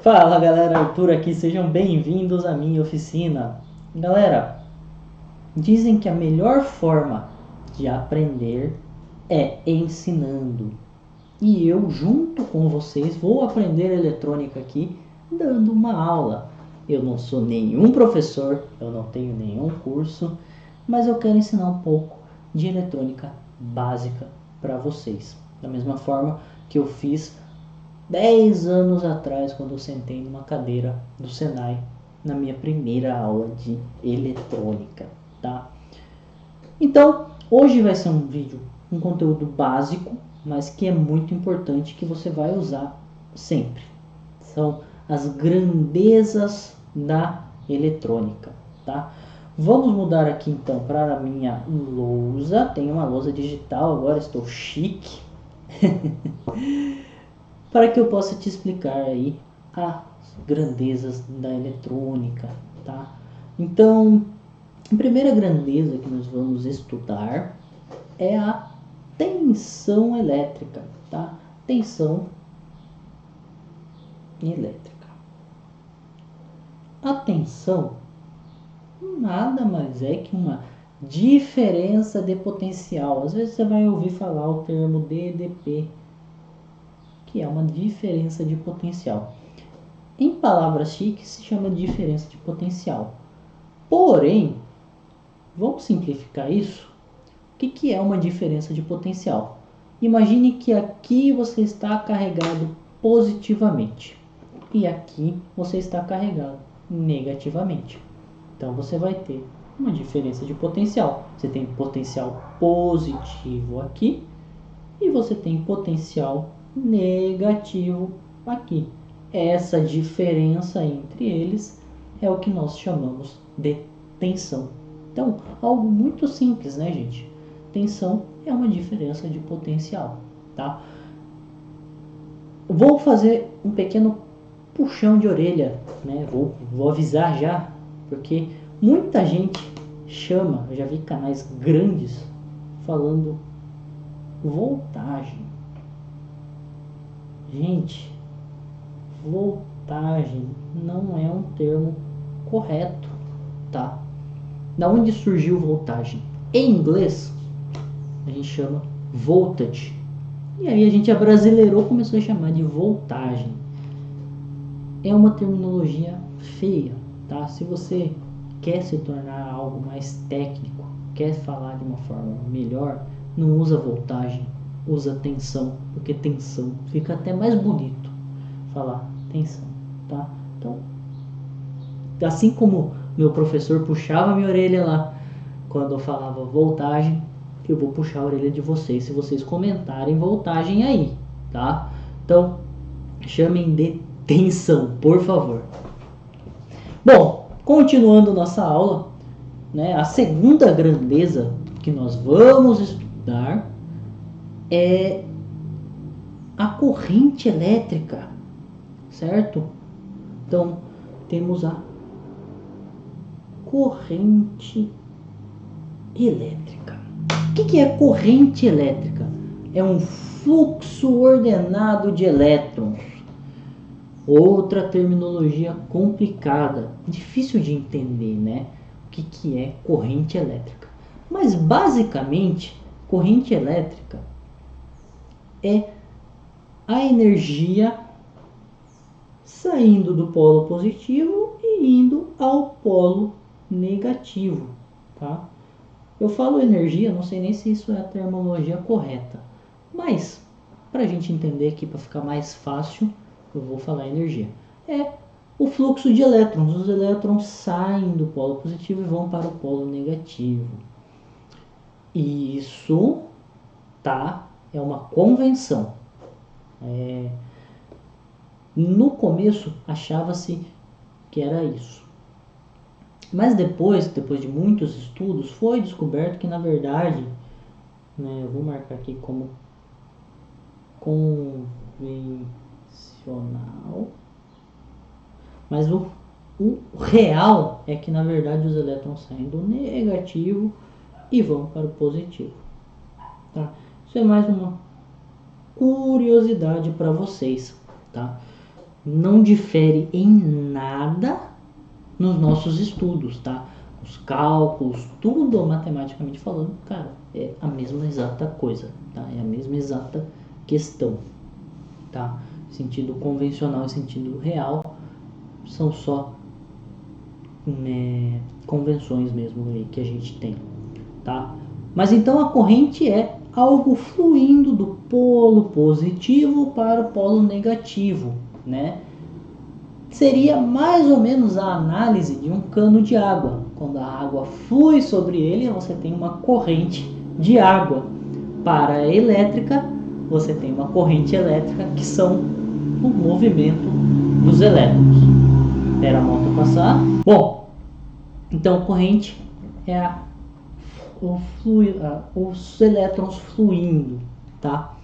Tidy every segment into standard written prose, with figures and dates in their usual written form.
Fala galera, Arthur aqui, sejam bem-vindos à minha oficina. Galera, dizem que a melhor forma de aprender é ensinando. E eu, junto com vocês, vou aprender eletrônica aqui, dando uma aula. Eu não sou nenhum professor, eu não tenho nenhum curso, mas eu quero ensinar um pouco de eletrônica básica para vocês. Da mesma forma que eu fiz 10 anos atrás, quando eu sentei numa cadeira do Senai, na minha primeira aula de eletrônica, tá? Então, hoje vai ser um vídeo, um conteúdo básico, mas que é muito importante, que você vai usar sempre. São as grandezas da eletrônica, tá? Vamos mudar aqui então para a minha lousa. Tem uma lousa digital, agora estou chique. Para que eu possa te explicar aí as grandezas da eletrônica, tá? Então, a primeira grandeza que nós vamos estudar é a tensão elétrica, tá? Tensão elétrica. A tensão nada mais é que uma diferença de potencial. Às vezes você vai ouvir falar o termo DDP, que é uma diferença de potencial. Em palavras chiques se chama de diferença de potencial. Porém, vamos simplificar isso. O que é uma diferença de potencial? Imagine que aqui você está carregado positivamente e aqui você está carregado negativamente. Então você vai ter uma diferença de potencial. Você tem potencial positivo aqui e você tem potencial negativo aqui. Essa diferença entre eles é o que nós chamamos de tensão. Então, algo muito simples, né, gente? Tensão é uma diferença de potencial, tá? Vou fazer um pequeno puxão de orelha, né? Vou avisar já, porque muita gente chama, eu já vi canais grandes falando voltagem. Gente, voltagem não é um termo correto, tá? Da onde surgiu voltagem? Em inglês, a gente chama voltage. E aí a gente abrasileirou, começou a chamar de voltagem. É uma terminologia feia, tá? Se você quer se tornar algo mais técnico, quer falar de uma forma melhor, não usa voltagem, usa tensão, porque tensão fica até mais bonito falar tensão, tá? Então, assim como meu professor puxava minha orelha lá quando eu falava voltagem, eu vou puxar a orelha de vocês se vocês comentarem voltagem aí, tá? Então, chamem de tensão, por favor. Bom, continuando nossa aula, né, a segunda grandeza que nós vamos estudar é a corrente elétrica, certo? Então, temos a corrente elétrica. O que é corrente elétrica? É um fluxo ordenado de elétrons. Outra terminologia complicada, difícil de entender, né? O que é corrente elétrica? Mas basicamente, corrente elétrica é a energia saindo do polo positivo e indo ao polo negativo, tá? Eu falo energia, não sei nem se isso é a terminologia correta, mas para a gente entender aqui, para ficar mais fácil, eu vou falar energia. É o fluxo de elétrons. Os elétrons saem do polo positivo e vão para o polo negativo. Isso, tá? É uma convenção. No começo achava-se que era isso. Mas depois de muitos estudos, foi descoberto que na verdade, né, eu vou marcar aqui como convencional, mas o real é que na verdade os elétrons saem do negativo e vão para o positivo, tá? Isso é mais uma curiosidade para vocês, tá? não difere em nada nos nossos estudos, tá? Os cálculos, tudo matematicamente falando, cara, é a mesma exata coisa, tá? É a mesma exata questão, tá? Sentido convencional e sentido real são só, né, convenções mesmo aí que a gente tem, tá? Mas então a corrente é algo fluindo do polo positivo para o polo negativo, né? Seria mais ou menos a análise de um cano de água. Quando a água flui sobre ele, você tem uma corrente de água. Para a elétrica, você tem uma corrente elétrica, que são o movimento dos elétrons. Espera a moto passar. Bom, então corrente é os elétrons fluindo, tá?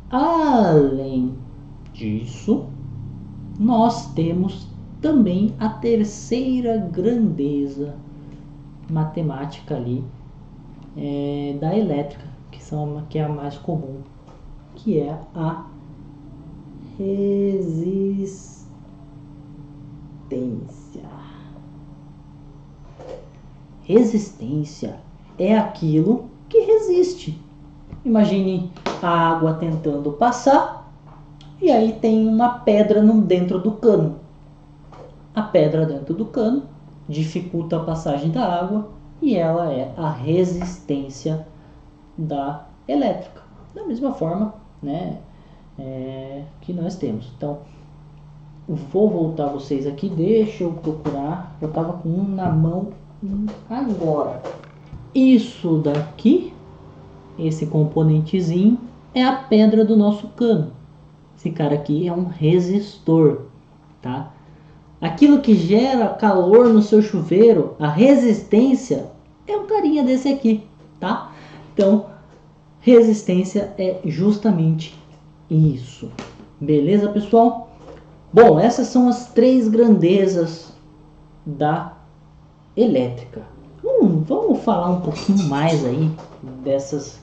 Além disso, nós temos também a terceira grandeza matemática ali da elétrica, que é a mais comum, que é a resistência. Resistência é aquilo que resiste. Imagine a água tentando passar e aí tem uma pedra dentro do cano. A pedra dentro do cano dificulta a passagem da água e ela é a resistência da elétrica. Da mesma forma, né, que nós temos. Então, vou voltar vocês aqui, deixa eu procurar. Eu estava com um na mão agora. Isso daqui, esse componentezinho, é a pedra do nosso cano. Esse cara aqui é um resistor, tá? Aquilo que gera calor no seu chuveiro, a resistência, é um carinha desse aqui, tá? Então, resistência é justamente isso. Beleza, pessoal? Bom, essas são as três grandezas da elétrica. Vamos falar um pouquinho mais aí dessas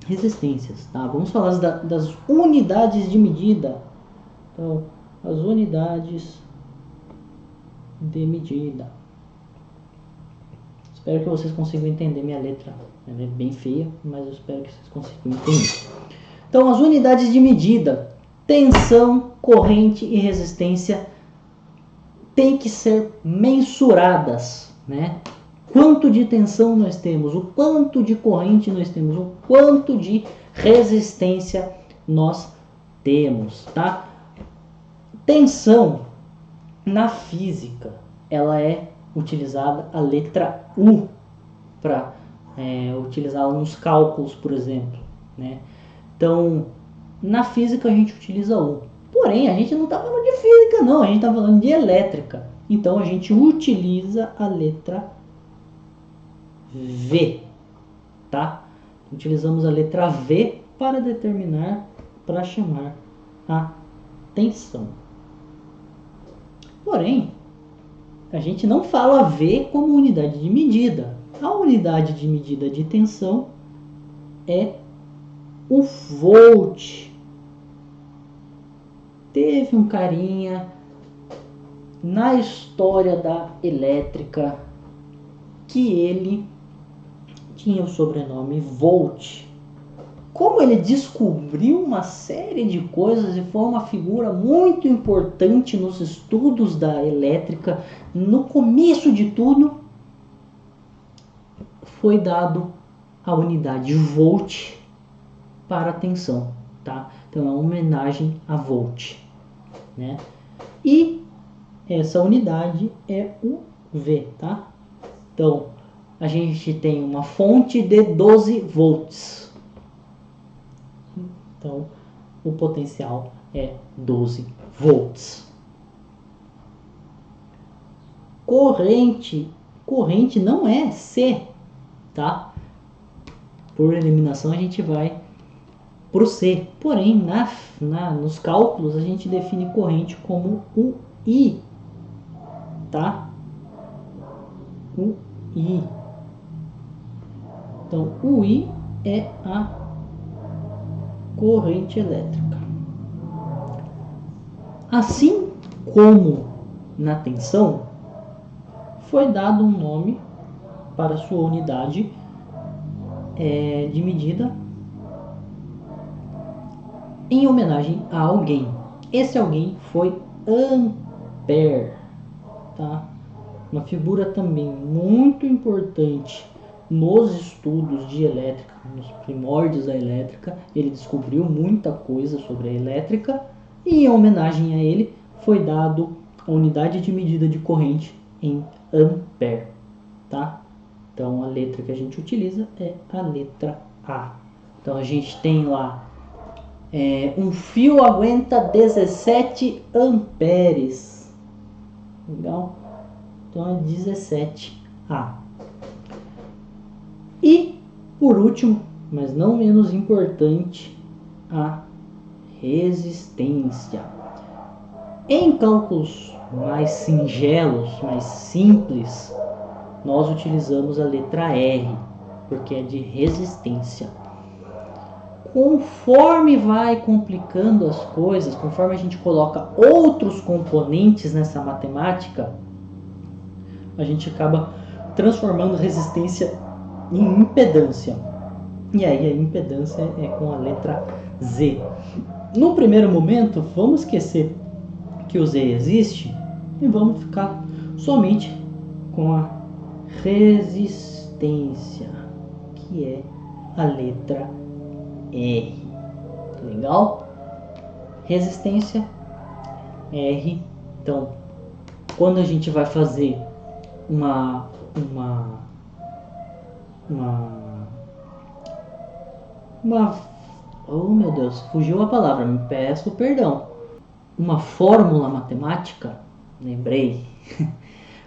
resistências, tá? Vamos falar das unidades de medida. Então, as unidades de medida. Espero que vocês consigam entender minha letra. Ela é bem feia, mas eu espero que vocês consigam entender. Então, as unidades de medida, tensão, corrente e resistência, têm que ser mensuradas, né? Quanto de tensão nós temos, o quanto de corrente nós temos, o quanto de resistência nós temos, tá? Tensão, na física, ela é utilizada a letra U para utilizá-la nos cálculos, por exemplo, né? Então, na física a gente utiliza U. Porém, a gente não está falando de física, não. A gente está falando de elétrica. Então, a gente utiliza a letra V, tá? Utilizamos a letra V para determinar, para chamar a tensão. Porém, a gente não fala V como unidade de medida. A unidade de medida de tensão é o volt. Teve um carinha na história da elétrica que ele tinha o sobrenome Volt. Como ele descobriu uma série de coisas e foi uma figura muito importante nos estudos da elétrica, no começo de tudo, foi dado a unidade volt para a tensão, tá? Então é uma homenagem a Volt, né? E essa unidade é o V, tá? Então a gente tem uma fonte de 12 volts. Então o potencial é 12 volts. Corrente não é C, tá? Por eliminação a gente vai para o C. Porém, nos cálculos a gente define corrente como o I, tá? O I. Então, o I é a corrente elétrica. Assim como na tensão, foi dado um nome para sua unidade de medida em homenagem a alguém. Esse alguém foi Ampère, tá? Uma figura também muito importante nos estudos de elétrica, nos primórdios da elétrica. Ele descobriu muita coisa sobre a elétrica e em homenagem a ele foi dado a unidade de medida de corrente em ampere, tá? Então a letra que a gente utiliza é a letra A. Então a gente tem lá um fio aguenta 17 amperes. Legal? Então é 17A. E por último, mas não menos importante, a resistência. Em cálculos mais singelos, mais simples, nós utilizamos a letra R, porque é de resistência. Conforme vai complicando as coisas, conforme a gente coloca outros componentes nessa matemática, a gente acaba transformando resistência em impedância. E aí a impedância é com a letra Z. No primeiro momento, vamos esquecer que o Z existe e vamos ficar somente com a resistência, que é a letra R. Legal? Resistência R. Então, quando a gente vai fazer oh meu Deus, fugiu a palavra, me peço perdão. Uma fórmula matemática, lembrei,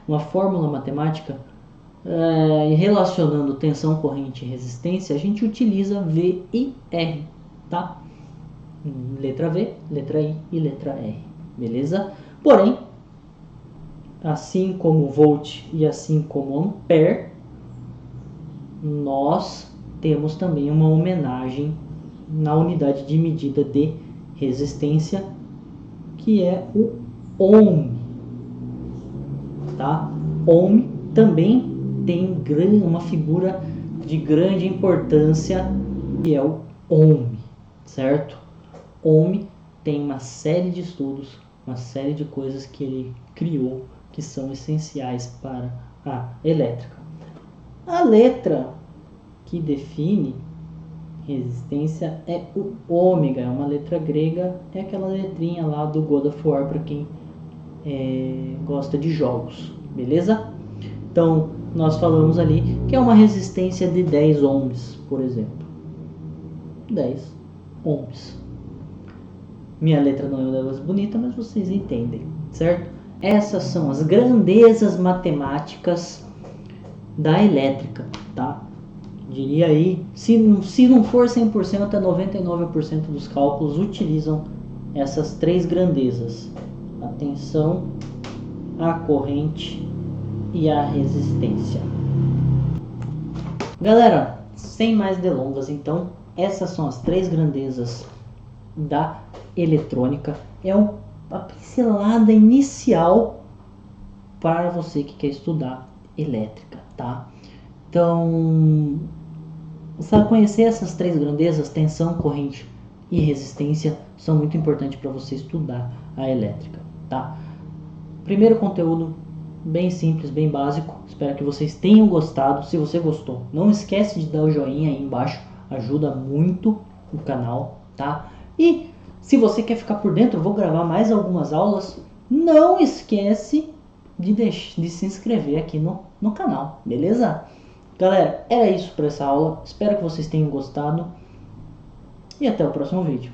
uma fórmula matemática relacionando tensão, corrente e resistência, a gente utiliza V e R, tá? Letra V, letra I e letra R, beleza? Porém, assim como volt e assim como ampere, nós temos também uma homenagem na unidade de medida de resistência, que é o ohm, tá? Ohm também tem uma figura de grande importância, que é o ohm, certo? Ohm tem uma série de estudos, uma série de coisas que ele criou que são essenciais para a elétrica. A letra que define resistência é o ômega, é uma letra grega, é aquela letrinha lá do God of War para quem gosta de jogos, beleza? Então, nós falamos ali que é uma resistência de 10 ohms, por exemplo. 10 ohms. Minha letra não é uma delas bonita, mas vocês entendem, certo? Essas são as grandezas matemáticas da elétrica, tá? Diria aí, se não for 100%, até 99% dos cálculos utilizam essas três grandezas: a tensão, a corrente e a resistência. Galera, sem mais delongas, então, essas são as três grandezas da eletrônica. É a pincelada inicial para você que quer estudar elétrica, tá? Então, conhecer essas três grandezas, tensão, corrente e resistência, são muito importantes para você estudar a elétrica, tá? Primeiro conteúdo bem simples, bem básico. Espero que vocês tenham gostado. Se você gostou, não esquece de dar o joinha aí embaixo, ajuda muito o canal, tá? E se você quer ficar por dentro, eu vou gravar mais algumas aulas. Não esquece de se inscrever aqui no canal, beleza? Galera, era isso para essa aula. Espero que vocês tenham gostado e até o próximo vídeo.